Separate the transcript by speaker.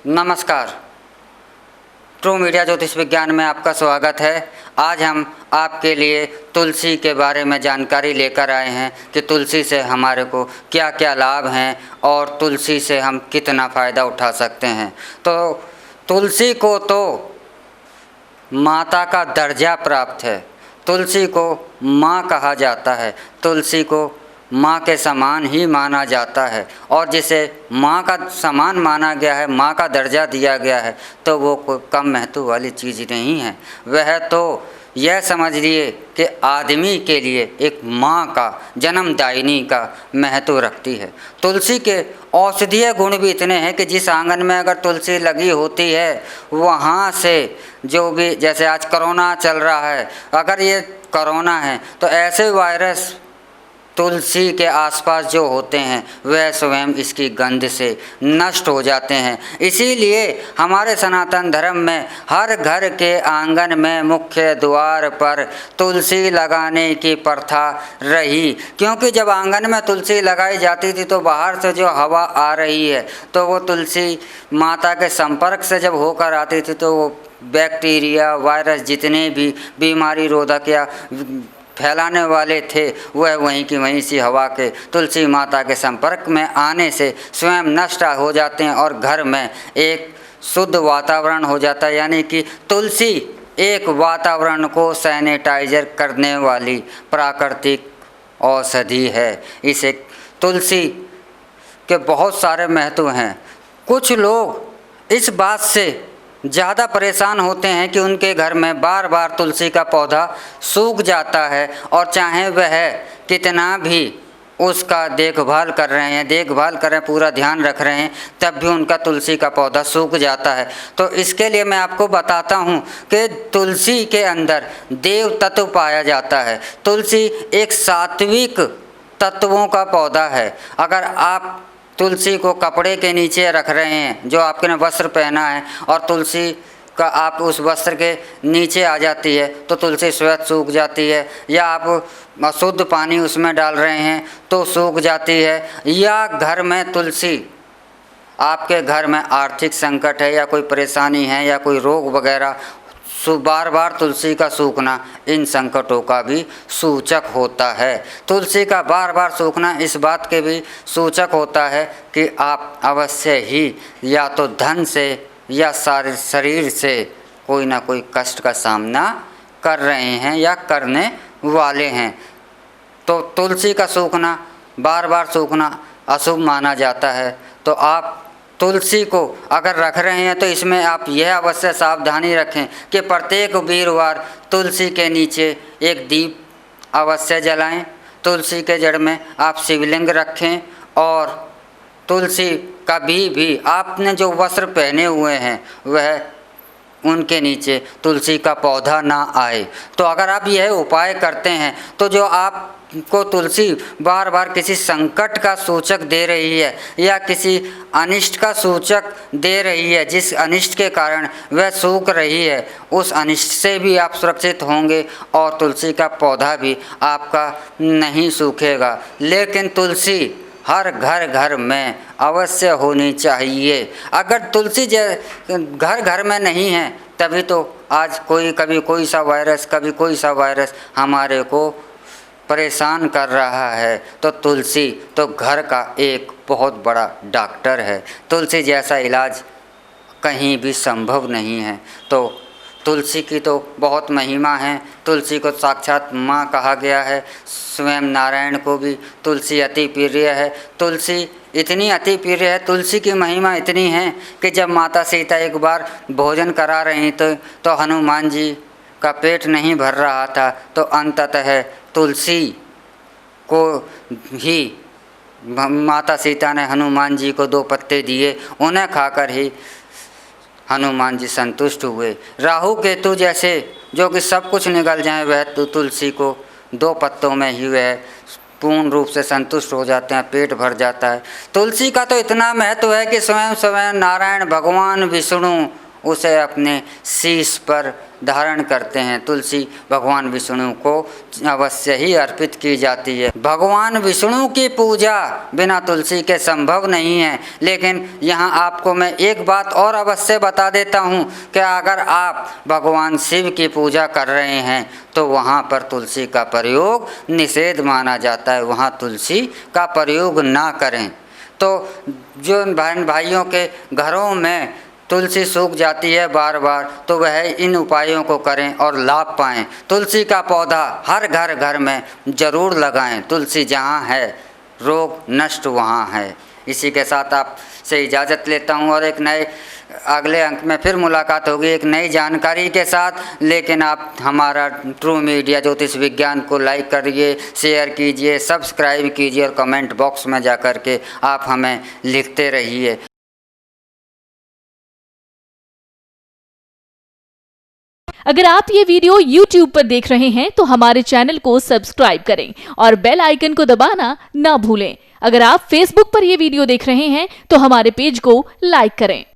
Speaker 1: नमस्कार। True media ज्योतिष विज्ञान में आपका स्वागत है। आज हम आपके लिए तुलसी के बारे में जानकारी लेकर आए हैं कि तुलसी से हमारे को क्या क्या लाभ हैं और तुलसी से हम कितना फ़ायदा उठा सकते हैं। तो तुलसी को तो माता का दर्जा प्राप्त है, तुलसी को माँ कहा जाता है, तुलसी को माँ के समान ही माना जाता है और जिसे माँ का समान माना गया है, माँ का दर्जा दिया गया है, तो वो कोई कम महत्व वाली चीज़ नहीं है। वह तो यह समझ लिए कि आदमी के लिए एक माँ का, जन्मदायिनी का महत्व रखती है। तुलसी के औषधीय गुण भी इतने हैं कि जिस आंगन में अगर तुलसी लगी होती है वहाँ से जो भी, जैसे आज कोरोना चल रहा है, अगर ये कोरोना है तो ऐसे वायरस तुलसी के आसपास जो होते हैं वह स्वयं इसकी गंध से नष्ट हो जाते हैं। इसीलिए हमारे सनातन धर्म में हर घर के आंगन में मुख्य द्वार पर तुलसी लगाने की प्रथा रही, क्योंकि जब आंगन में तुलसी लगाई जाती थी तो बाहर से जो हवा आ रही है तो वो तुलसी माता के संपर्क से जब होकर आती थी तो वो बैक्टीरिया, वायरस, जितने भी बीमारी रोधक या फैलाने वाले थे वह वहीं की वहीं सी हवा के तुलसी माता के संपर्क में आने से स्वयं नष्ट हो जाते हैं और घर में एक शुद्ध वातावरण हो जाता है। यानी कि तुलसी एक वातावरण को सैनिटाइजर करने वाली प्राकृतिक औषधि है। इसे तुलसी के बहुत सारे महत्व हैं। कुछ लोग इस बात से ज़्यादा परेशान होते हैं कि उनके घर में बार बार तुलसी का पौधा सूख जाता है और चाहे वह कितना भी उसका देखभाल कर रहे हैं, पूरा ध्यान रख रहे हैं, तब भी उनका तुलसी का पौधा सूख जाता है। तो इसके लिए मैं आपको बताता हूँ कि तुलसी के अंदर देव तत्व पाया जाता है। तुलसी एक सात्विक तत्वों का पौधा है। अगर आप तुलसी को कपड़े के नीचे रख रहे हैं, जो आपने वस्त्र पहना है, और तुलसी का आप उस वस्त्र के नीचे आ जाती है तो तुलसी स्वयं सूख जाती है, या आप अशुद्ध पानी उसमें डाल रहे हैं तो सूख जाती है, या घर में तुलसी, आपके घर में आर्थिक संकट है या कोई परेशानी है या कोई रोग वगैरह, बार बार तुलसी का सूखना इन संकटों का भी सूचक होता है। तुलसी का बार बार सूखना इस बात के भी सूचक होता है कि आप अवश्य ही या तो धन से या सारे शरीर से कोई ना कोई कष्ट का सामना कर रहे हैं या करने वाले हैं। तो तुलसी का सूखना, बार बार सूखना अशुभ माना जाता है। तो आप तुलसी को अगर रख रहे हैं तो इसमें आप यह अवश्य सावधानी रखें कि प्रत्येक वीरवार तुलसी के नीचे एक दीप अवश्य जलाएं। तुलसी के जड़ में आप शिवलिंग रखें और तुलसी कभी भी आपने जो वस्त्र पहने हुए हैं वह उनके नीचे तुलसी का पौधा ना आए। तो अगर आप यह उपाय करते हैं तो जो आपको तुलसी बार बार किसी संकट का सूचक दे रही है या किसी अनिष्ट का सूचक दे रही है, जिस अनिष्ट के कारण वह सूख रही है, उस अनिष्ट से भी आप सुरक्षित होंगे और तुलसी का पौधा भी आपका नहीं सूखेगा। लेकिन तुलसी हर घर में अवश्य होनी चाहिए। अगर तुलसी घर में नहीं है तभी तो आज कभी कोई सा वायरस हमारे को परेशान कर रहा है। तो तुलसी तो घर का एक बहुत बड़ा डॉक्टर है। तुलसी जैसा इलाज कहीं भी संभव नहीं है। तो तुलसी की तो बहुत महिमा है। तुलसी को साक्षात माँ कहा गया है। स्वयं नारायण को भी तुलसी अति प्रिय है। तुलसी इतनी अति प्रिय है, तुलसी की महिमा इतनी है कि जब माता सीता एक बार भोजन करा रही तो हनुमान जी का पेट नहीं भर रहा था, तो अंततः तुलसी को ही माता सीता ने हनुमान जी को 2 पत्ते दिए, उन्हें खाकर ही हनुमान जी संतुष्ट हुए। राहु केतु जैसे जो कि सब कुछ निगल जाए, वह तुलसी को 2 पत्तों में ही वह पूर्ण रूप से संतुष्ट हो जाते हैं, पेट भर जाता है। तुलसी का तो इतना महत्व है कि स्वयं नारायण भगवान विष्णु उसे अपने शीश पर धारण करते हैं। तुलसी भगवान विष्णु को अवश्य ही अर्पित की जाती है। भगवान विष्णु की पूजा बिना तुलसी के संभव नहीं है। लेकिन यहाँ आपको मैं एक बात और अवश्य बता देता हूँ कि अगर आप भगवान शिव की पूजा कर रहे हैं तो वहाँ पर तुलसी का प्रयोग निषेध माना जाता है, वहाँ तुलसी का प्रयोग ना करें। तो जो बहन भाइयों के घरों में तुलसी सूख जाती है बार बार, तो वह इन उपायों को करें और लाभ पाएं। तुलसी का पौधा हर घर में ज़रूर लगाएं। तुलसी जहाँ है रोग नष्ट वहाँ है। इसी के साथ आपसे इजाज़त लेता हूँ और एक नए अगले अंक में फिर मुलाकात होगी एक नई जानकारी के साथ। लेकिन आप हमारा ट्रू मीडिया ज्योतिष विज्ञान को लाइक करिए, शेयर कीजिए, सब्सक्राइब कीजिए और कमेंट बॉक्स में जा कर के आप हमें लिखते रहिए।
Speaker 2: अगर आप ये वीडियो YouTube पर देख रहे हैं तो हमारे चैनल को सब्सक्राइब करें और बेल आइकन को दबाना ना भूलें। अगर आप Facebook पर ये वीडियो देख रहे हैं तो हमारे पेज को लाइक करें।